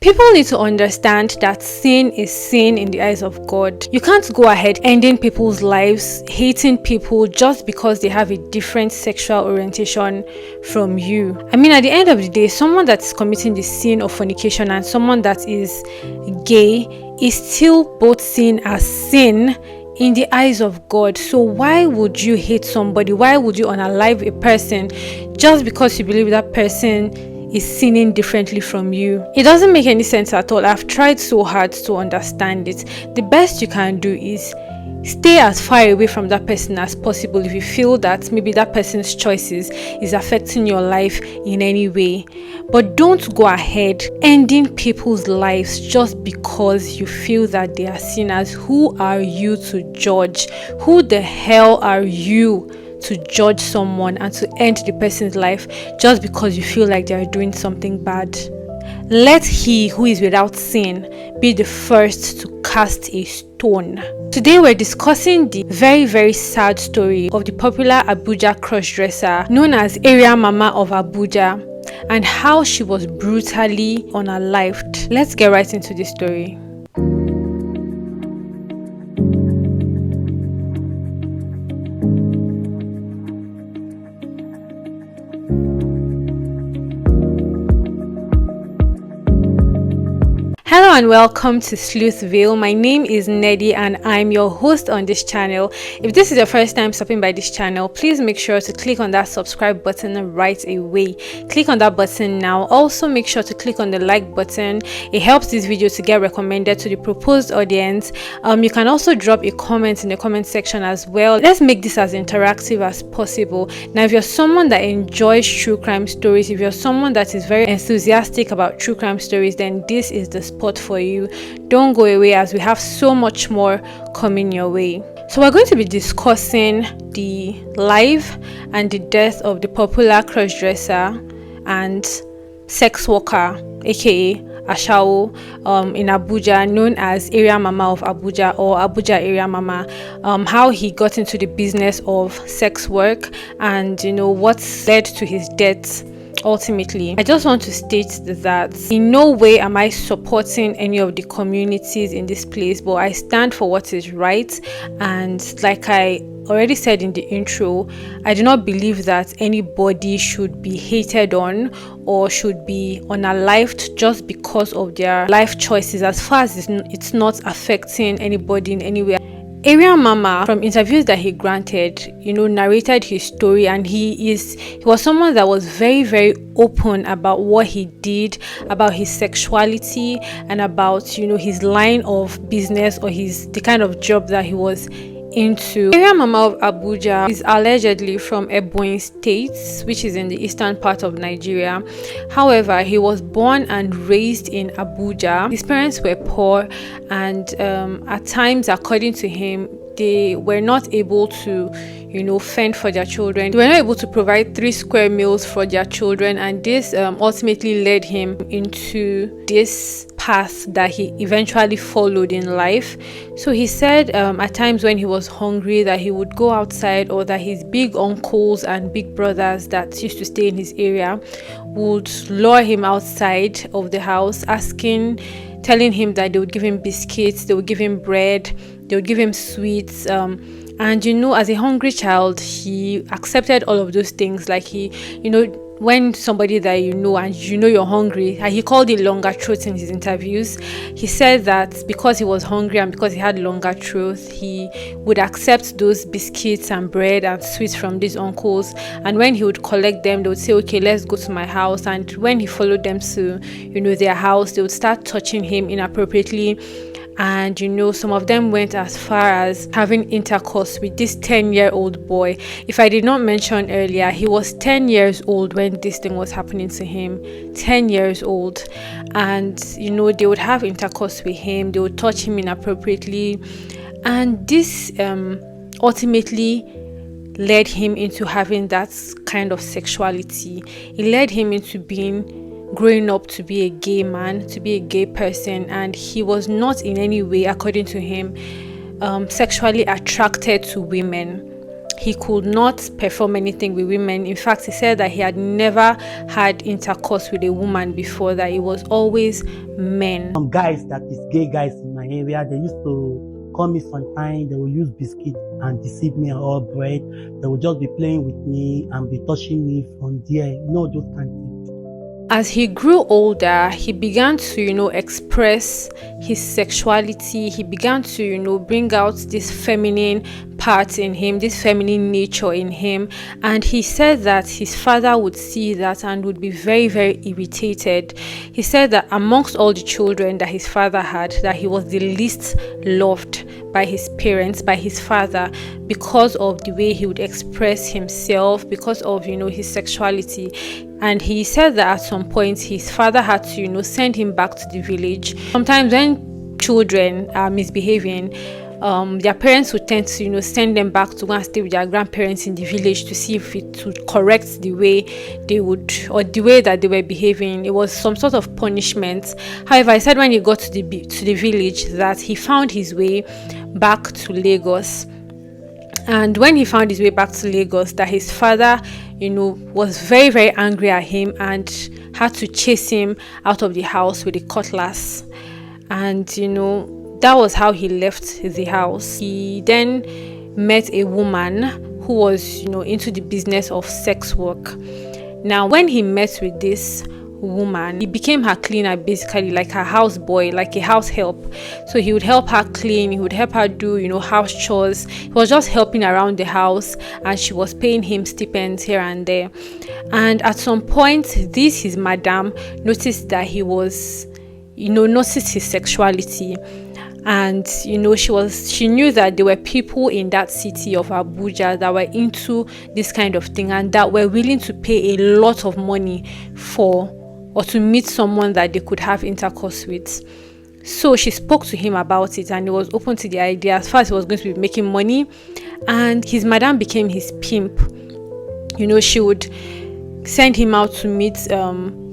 People need to understand that sin is sin in the eyes of God. You can't go ahead ending people's lives, hating people just because they have a different sexual orientation from you. I mean, at the end of the day, someone that is committing the sin of fornication and someone that is gay is still both seen as sin in the eyes of God. So why would you hate somebody? Why would you unalive a person just because you believe that person is sinning differently from you? It doesn't make any sense at all. I've tried so hard to understand it. The best you can do is stay as far away from that person as possible if you feel that maybe that person's choices is affecting your life in any way. But don't go ahead ending people's lives just because you feel that they are sinners. Who are you to judge? Who the hell are you to judge someone and to end the person's life just because you feel like they are doing something bad? Let he who is without sin be the first to cast a stone. Today we're discussing the very, very sad story of the popular Abuja crossdresser known as Area Mama of Abuja and how she was brutally unalived. Let's get right into the story. Hello and welcome to Sleuthville. My name is Neddy and I'm your host on this channel. If this is your first time stopping by this channel, please make sure to click on that subscribe button right away. Click on that button now. Also make sure to click on the like button. It helps this video to get recommended to the proposed audience. You can also drop a comment in the comment section as well. Let's make this as interactive as possible. Now, if you're someone that enjoys true crime stories, if you're someone that is very enthusiastic about true crime stories, then this is the spot for you. Don't go away as we have so much more coming your way. So we're going to be discussing the life and the death of the popular crossdresser and sex worker aka Ashawo in Abuja, known as Area Mama of Abuja or Abuja Area Mama. How he got into the business of sex work and what led to his death. Ultimately, I just want to state that in no way am I supporting any of the communities in this place, but I stand for what is right. And like I already said in the intro, I do not believe that anybody should be hated on or should be unalived just because of their life choices, as far as it's not affecting anybody in any way. Area Mama, from interviews that he granted, narrated his story, and he was someone that was very, very open about what he did, about his sexuality, and about his line of business or the kind of job that he was into. Area Mama of Abuja is allegedly from Ebonyi State, which is in the eastern part of Nigeria. However, he was born and raised in Abuja. His parents were poor, and at times, according to him, they were not able to fend for their children. They were not able to provide 3 square meals for their children, and this ultimately led him into this path that he eventually followed in life. So he said at times when he was hungry that he would go outside, or that his big uncles and big brothers that used to stay in his area would lure him outside of the house, telling him that they would give him biscuits, they would give him bread, they would give him sweets, and as a hungry child, he accepted all of those things. Like when somebody that and you're hungry, he called it longer throat in his interviews. He said that because he was hungry and because he had longer throat, he would accept those biscuits and bread and sweets from these uncles, and when he would collect them, they would say, okay, let's go to my house. And when he followed them to their house, they would start touching him inappropriately. And some of them went as far as having intercourse with this 10-year-old boy. If I did not mention earlier, he was 10 years old when this thing was happening to him. 10 years old. And they would have intercourse with him, they would touch him inappropriately, and this ultimately led him into having that kind of sexuality. It led him into growing up to be a gay man, to be a gay person, and he was not in any way, according to him, sexually attracted to women. He could not perform anything with women. In fact, he said that he had never had intercourse with a woman before, that it was always men. Some guys, that is gay guys in my area, they used to call me sometimes. They will use biscuit and deceive me or bread. They will just be playing with me and be touching me from there. Those kind of things. As he grew older, he began to, express his sexuality. He began to, bring out this feminine part in him, this feminine nature in him. And he said that his father would see that and would be very, very irritated. He said that amongst all the children that his father had, that he was the least loved by his parents, by his father, because of the way he would express himself, because of, his sexuality. And he said that at some point his father had to, send him back to the village. Sometimes when children are misbehaving, their parents would tend to, send them back to go and stay with their grandparents in the village to see if it would correct the way they would, or the way that they were behaving. It was some sort of punishment. However, I said when he got to the village that he found his way back to Lagos. And when he found his way back to Lagos, that his father, was very, very angry at him and had to chase him out of the house with a cutlass. And, that was how he left the house. He then met a woman who was, into the business of sex work. Now, when he met with this woman, he became her cleaner, basically like her house boy, like a house help. So he would help her clean, he would help her do house chores. He was just helping around the house, and she was paying him stipends here and there. And at some point, his madam noticed that he was noticed his sexuality. And she knew that there were people in that city of Abuja that were into this kind of thing and that were willing to pay a lot of money for, or to meet someone that they could have intercourse with. So she spoke to him about it, and he was open to the idea. As far as he was going to be making money, and his madam became his pimp. She would send him out to meet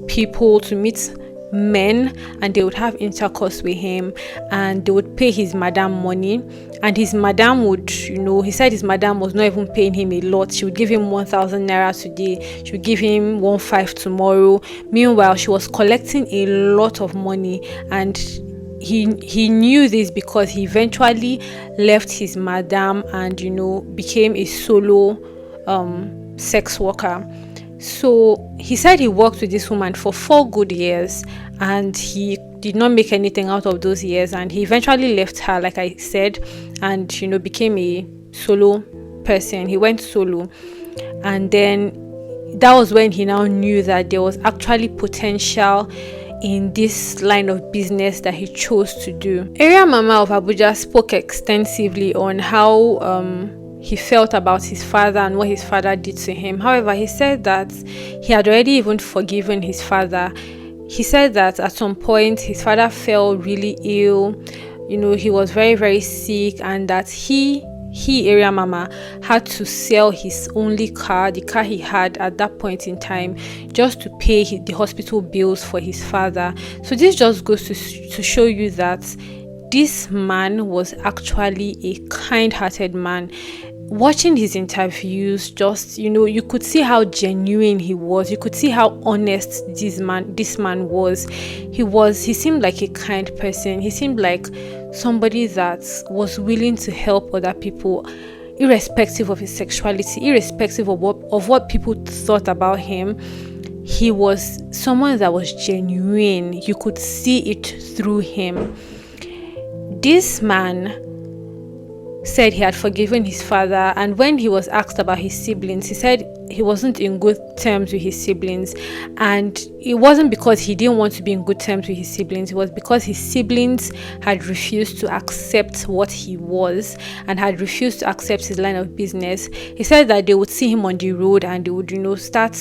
people, to meet men, and they would have intercourse with him, and they would pay his madam money. And his madam would, he said his madam was not even paying him a lot. She would give him 1,000 naira today, she would give him 1,500 tomorrow. Meanwhile, she was collecting a lot of money, and he knew this because he eventually left his madam and became a solo sex worker. So he said he worked with this woman for 4 good years, and he did not make anything out of those years, and he eventually left her, like I said, and became a solo person. He went solo, and then that was when he now knew that there was actually potential in this line of business that he chose to do. Area Mama of Abuja spoke extensively on how he felt about his father and what his father did to him. However, he said that he had already even forgiven his father. He said that at some point his father fell really ill. He was very, very sick, and that he Area Mama had to sell his only car, the car he had at that point in time, just to pay the hospital bills for his father. So this just goes to show you that this man was actually a kind-hearted man. Watching his interviews, just you could see how genuine he was. You could see how honest this man was. He seemed like a kind person. He seemed like somebody that was willing to help other people, irrespective of his sexuality, irrespective of what people thought about him. He was someone that was genuine. You could see it through him. This man said he had forgiven his father, and when he was asked about his siblings, he said he wasn't in good terms with his siblings, and it wasn't because he didn't want to be in good terms with his siblings. It was because his siblings had refused to accept what he was and had refused to accept his line of business. He said that they would see him on the road and they would start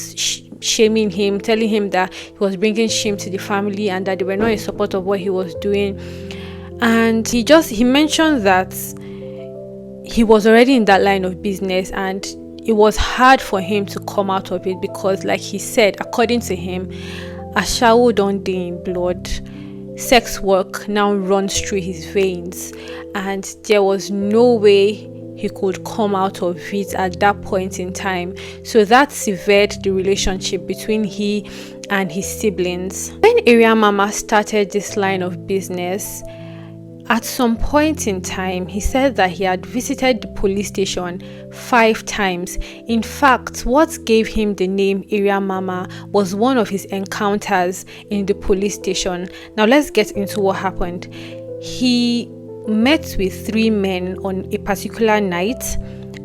shaming him, telling him that he was bringing shame to the family and that they were not in support of what he was doing. And he mentioned that he was already in that line of business, and it was hard for him to come out of it because, like he said, according to him, ashawo don dey in blood. Sex work now runs through his veins, and there was no way he could come out of it at that point in time. So that severed the relationship between he and his siblings. When Area Mama started this line of business, at some point in time, he said that he had visited the police station 5 times. In fact, what gave him the name Area Mama was one of his encounters in the police station. Now let's get into what happened. He met with 3 men on a particular night,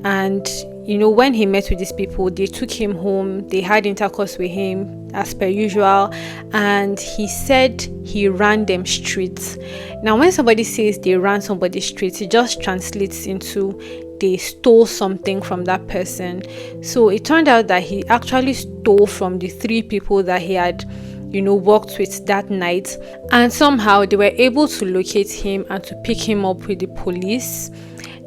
and when he met with these people, they took him home, they had intercourse with him as per usual, and he said he ran them streets. Now when somebody says they ran somebody streets, it just translates into they stole something from that person. So it turned out that he actually stole from the 3 people that he had worked with that night, and somehow they were able to locate him and to pick him up with the police.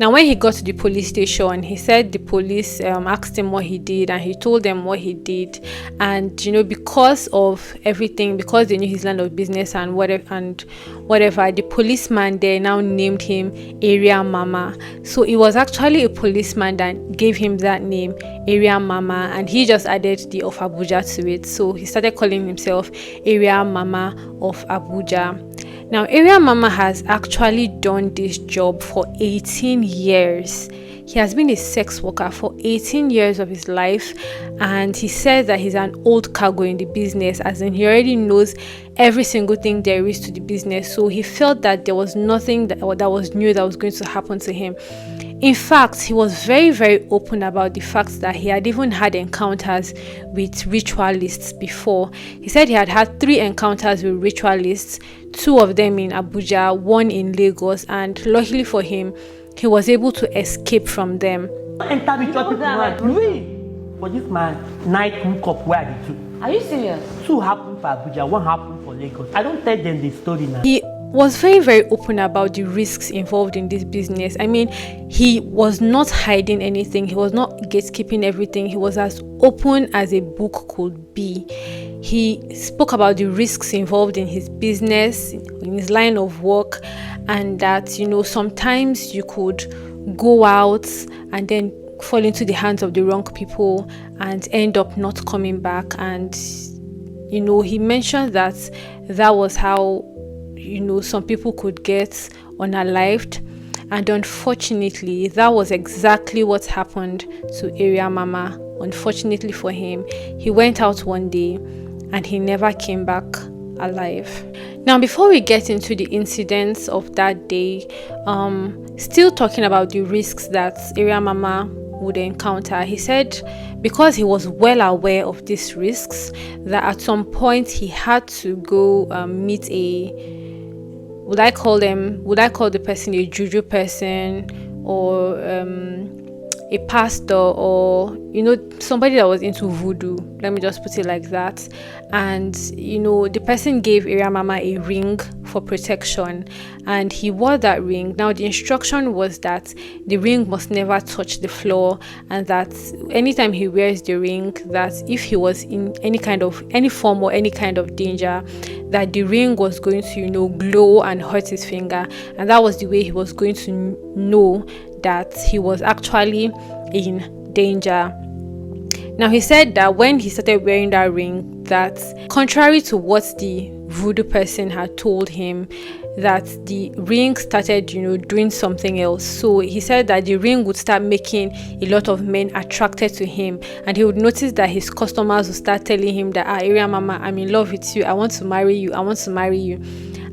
Now when he got to the police station, he said the police asked him what he did, and he told them what he did. And because of everything, because they knew his line of business and whatever, the policeman there now named him Area Mama. So it was actually a policeman that gave him that name, Area Mama, and he just added the of Abuja to it. So he started calling himself Area Mama of Abuja. Now, Area Mama has actually done this job for 18 years. He has been a sex worker for 18 years of his life, and he said that he's an old cargo in the business, as in he already knows every single thing there is to the business. So he felt that there was nothing that was new that was going to happen to him. In fact, he was very, very open about the fact that he had even had encounters with ritualists before. He said he had had 3 encounters with ritualists, 2 of them in Abuja, 1 in Lagos, and luckily for him, he was able to escape from them. Enter ritual people, man. For this man, night hookup, where are the 2? Are you serious? 2 happened for Abuja, 1 happened for Lagos. I don't tell them the story now. He was very, very open about the risks involved in this business. I mean, he was not hiding anything. He was not gatekeeping everything. He was as open as a book could be. He spoke about the risks involved in his business, in his line of work, and that, sometimes you could go out and then fall into the hands of the wrong people and end up not coming back. And, he mentioned that was how some people could get unalived, and unfortunately that was exactly what happened to Area Mama. Unfortunately for him, he went out one day and he never came back alive. Now, before we get into the incidents of that day, still talking about the risks that Area Mama would encounter, he said because he was well aware of these risks, that at some point he had to go meet would I call the person a juju person, or a pastor, or somebody that was into voodoo, let me just put it like that. And the person gave Area Mama a ring for protection, and he wore that ring. Now the instruction was that the ring must never touch the floor, and that anytime he wears the ring, that if he was in any form or any kind of danger, that the ring was going to glow and hurt his finger, and that was the way he was going to know that he was actually in danger. Now he said that when he started wearing that ring, that contrary to what the voodoo person had told him, that the ring started doing something else. So he said that the ring would start making a lot of men attracted to him, and he would notice that his customers would start telling him that Area Mama, I'm in love with you, I want to marry you.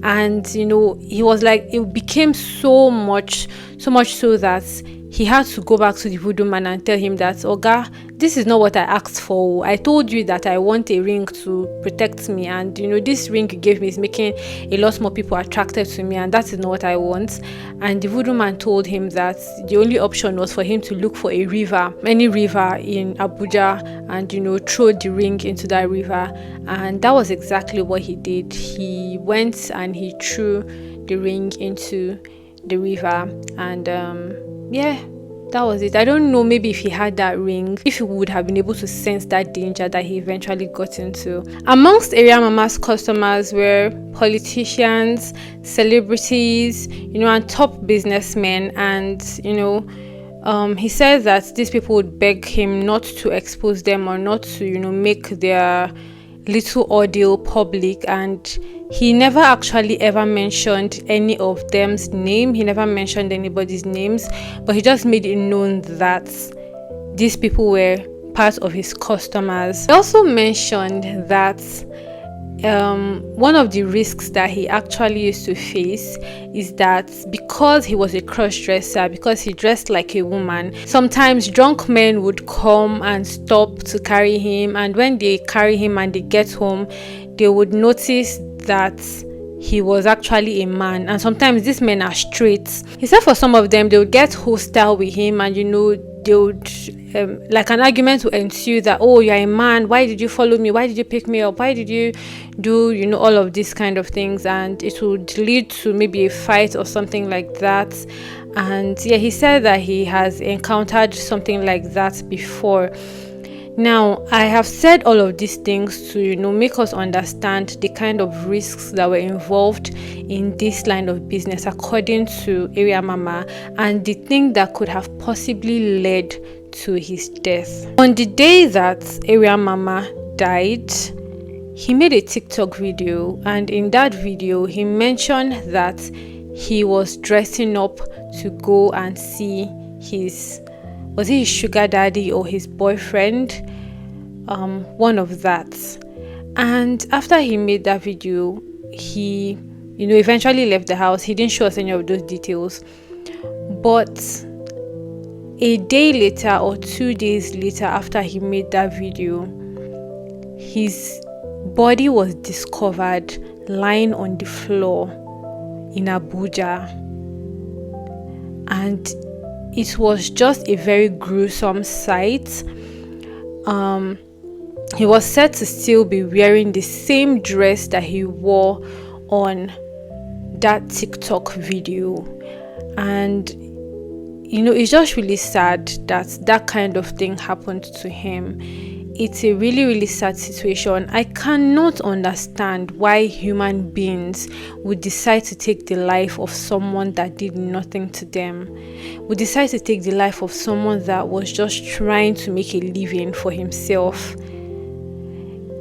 And he was like, it became so much so that he had to go back to the voodoo man and tell him that, Oga, this is not what I asked for. I told you that I want a ring to protect me, and this ring you gave me is making a lot more people attracted to me, and that is not what I want. And the voodoo man told him that the only option was for him to look for a river, any river in Abuja, and throw the ring into that river. And that was exactly what he did. He went and he threw the ring into the river, and that was it. I don't know, maybe if he had that ring, if he would have been able to sense that danger that he eventually got into. Amongst Area Mama's customers were politicians, celebrities, and top businessmen, and He said that these people would beg him not to expose them or not to, make their little ordeal public, and he never actually ever mentioned any of them's name. He never mentioned anybody's names, but he just made it known that these people were part of his customers. He also mentioned that one of the risks that he actually used to face is that because he was a cross-dresser, because he dressed like a woman, sometimes drunk men would come and stop to carry him, and when they carry him and they get home, they would notice that he was actually a man, and sometimes these men are straight. He said for some of them, they would get hostile with him, and they would like an argument will ensue that, oh, you're a man, why did you follow me, why did you pick me up, why did you do all of these kind of things, and it would lead to maybe a fight or something like that. And yeah, he said that he has encountered something like that before. Now, I have said all of these things to make us understand the kind of risks that were involved in this line of business according to Area Mama, and the thing that could have possibly led to his death. On the day that Area Mama died, he made a TikTok video, and in that video he mentioned that he was dressing up to go and see was he his sugar daddy or his boyfriend, one of that. And after he made that video, he eventually left the house. He didn't show us any of those details, but a day later or 2 days later, after he made that video, his body was discovered lying on the floor in Abuja, and it was just a very gruesome sight. He was said to still be wearing the same dress that he wore on that TikTok video, and it's just really sad that kind of thing happened to him. It's a really, really sad situation. I cannot understand why human beings would decide to take the life of someone that did nothing to them, would decide to take the life of someone that was just trying to make a living for himself.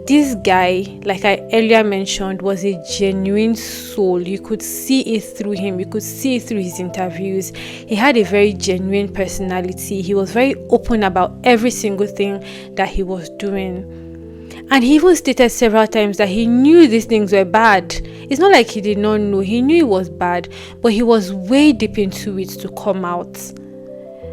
This guy, like I earlier mentioned, was a genuine soul. You could see it through him. You could see it through his interviews. He had a very genuine personality. He was very open about every single thing that he was doing. And he even stated several times that he knew these things were bad. It's not like he did not know. He knew it was bad, but he was way deep into it to come out.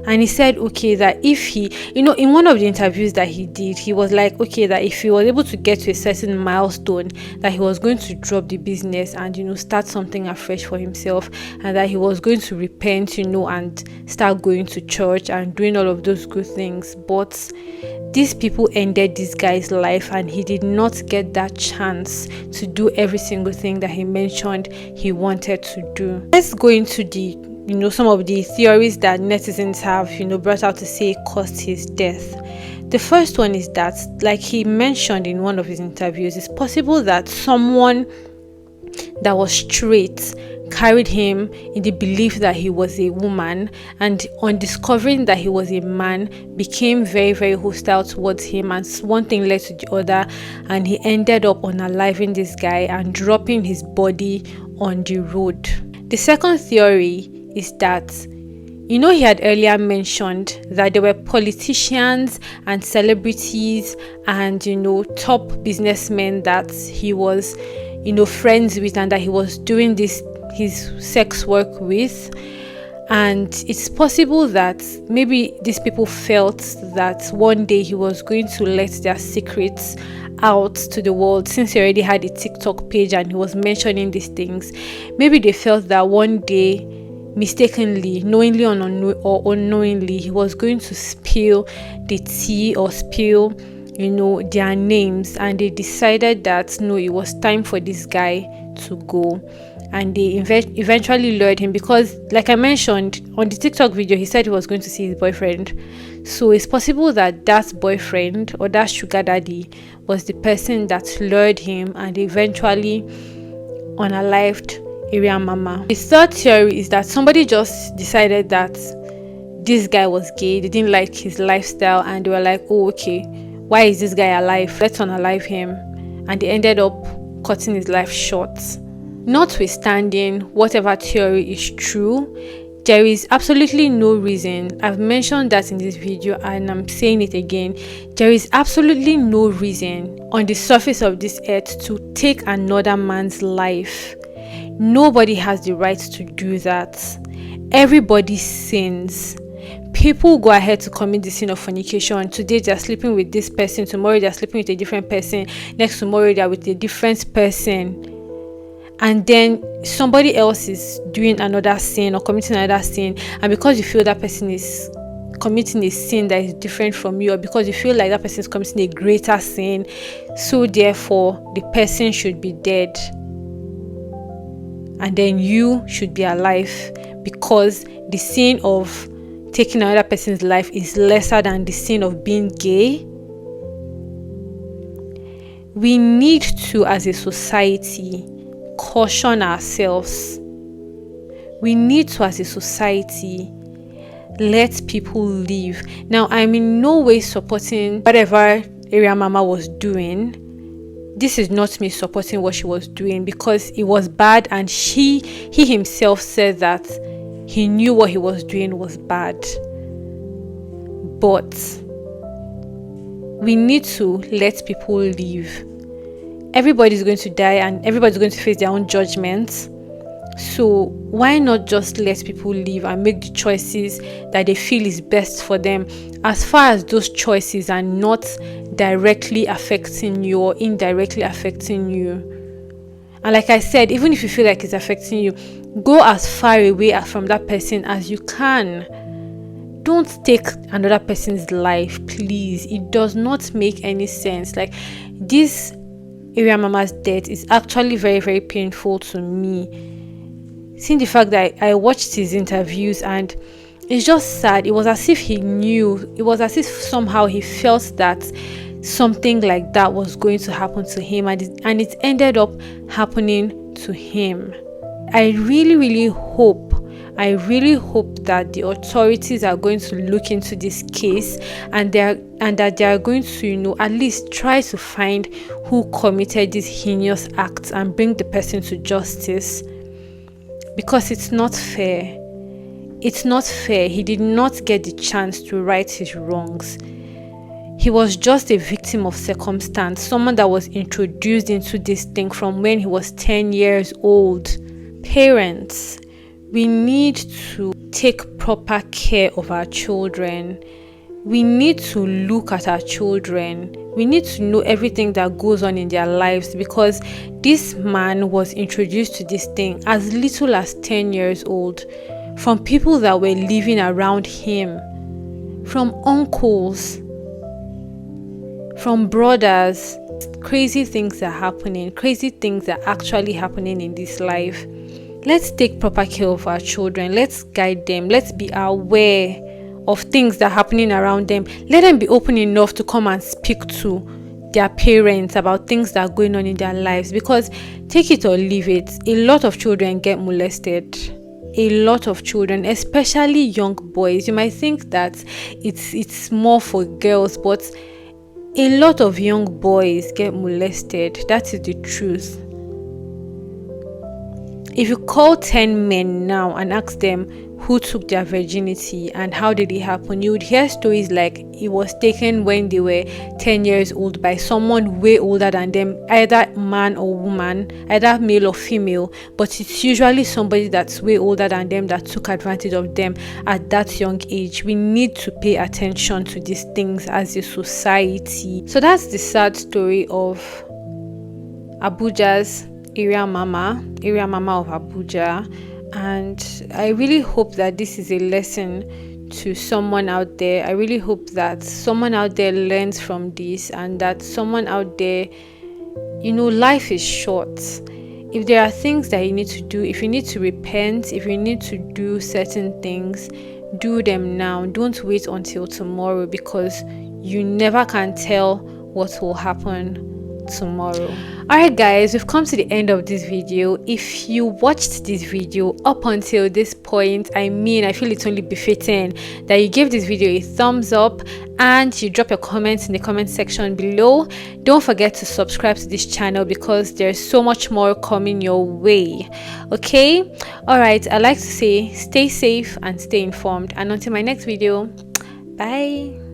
And he said, okay, that if he, in one of the interviews that he did, he was like, okay, that if he was able to get to a certain milestone, that he was going to drop the business and, start something afresh for himself, and that he was going to repent, and start going to church and doing all of those good things. But these people ended this guy's life, and he did not get that chance to do every single thing that he mentioned he wanted to do. Let's go into the some of the theories that netizens have, brought out to say caused his death. The first one is that, like he mentioned in one of his interviews, it's possible that someone that was straight carried him in the belief that he was a woman, and on discovering that he was a man, became very, very hostile towards him, and one thing led to the other, and he ended up unaliving this guy and dropping his body on the road. The second theory is that he had earlier mentioned that there were politicians and celebrities and top businessmen that he was friends with, and that he was doing his sex work with. And it's possible that maybe these people felt that one day he was going to let their secrets out to the world, since he already had a TikTok page and he was mentioning these things. Maybe they felt that one day, mistakenly, knowingly or unknowingly, he was going to spill the tea or spill their names, and they decided that no, it was time for this guy to go. And they eventually lured him, because like I mentioned on the TikTok video, he said he was going to see his boyfriend. So it's possible that that boyfriend or that sugar daddy was the person that lured him and eventually unalived Area Mama. The third theory is that somebody just decided that this guy was gay, they didn't like his lifestyle, and they were like, oh, okay, why is this guy alive? Let's unalive him. And they ended up cutting his life short. Notwithstanding whatever theory is true, there is absolutely no reason. I've mentioned that in this video and I'm saying it again. There is absolutely no reason on the surface of this earth to take another man's life. Nobody has the right to do that. Everybody sins. People go ahead to commit the sin of fornication. Today they're sleeping with this person, tomorrow they're sleeping with a different person, next tomorrow they're with a different person. And then somebody else is doing another sin or committing another sin, and because you feel that person is committing a sin that is different from you, or because you feel like that person is committing a greater sin, so therefore the person should be dead and then you should be alive, because the sin of taking another person's life is lesser than the sin of being gay. We need to, as a society, caution ourselves. We need to, as a society, let people live. Now, I'm in no way supporting whatever Area Mama was doing. This is not me supporting what she was doing, because it was bad, and he himself said that he knew what he was doing was bad. But we need to let people live. Everybody's going to die and everybody's going to face their own judgments. So why not just let people live and make the choices that they feel is best for them, as far as those choices are not directly affecting you or indirectly affecting you. And like I said, even if you feel like it's affecting you, go as far away from that person as you can. Don't take another person's life, please. It does not make any sense. Like, this Area Mama's death is actually very, very painful to me. Seeing the fact that I watched his interviews, and it's just sad. It was as if he knew. It was as if somehow he felt that something like that was going to happen to him, and it ended up happening to him. I really, really hope that the authorities are going to look into this case, and that they are going to, at least try to find who committed these heinous acts and bring the person to justice, because it's not fair. It's not fair. He did not get the chance to right his wrongs. He was just a victim of circumstance, someone that was introduced into this thing from when he was 10 years old. Parents, we need to take proper care of our children. We need to look at our children. We need to know everything that goes on in their lives, because this man was introduced to this thing as little as 10 years old, from people that were living around him, from uncles, from brothers. Crazy things are happening. Crazy things are actually happening in this life. Let's take proper care of our children. Let's guide them. Let's be aware of things that are happening around them. Let them be open enough to come and speak to their parents about things that are going on in their lives, because take it or leave it, a lot of children get molested. A lot of children, especially young boys. You might think that it's more for girls, but a lot of young boys get molested. That is the truth. If you call 10 men now and ask them who took their virginity and how did it happen, you would hear stories like it was taken when they were 10 years old by someone way older than them, either man or woman, either male or female, but it's usually somebody that's way older than them that took advantage of them at that young age. We need to pay attention to these things as a society. So that's the sad story of Abuja's Area Mama of Abuja. And I really hope that this is a lesson to someone out there. I really hope that someone out there learns from this, and that someone out there, life is short. If there are things that you need to do, if you need to repent, if you need to do certain things, do them now. Don't wait until tomorrow, because you never can tell what will happen tomorrow. Alright guys, we've come to the end of this video. If you watched this video up until this point, I feel it's only befitting that you give this video a thumbs up and you drop your comments in the comment section below. Don't forget to subscribe to this channel because there's so much more coming your way. Okay, alright, I like to say stay safe and stay informed, and until my next video, bye.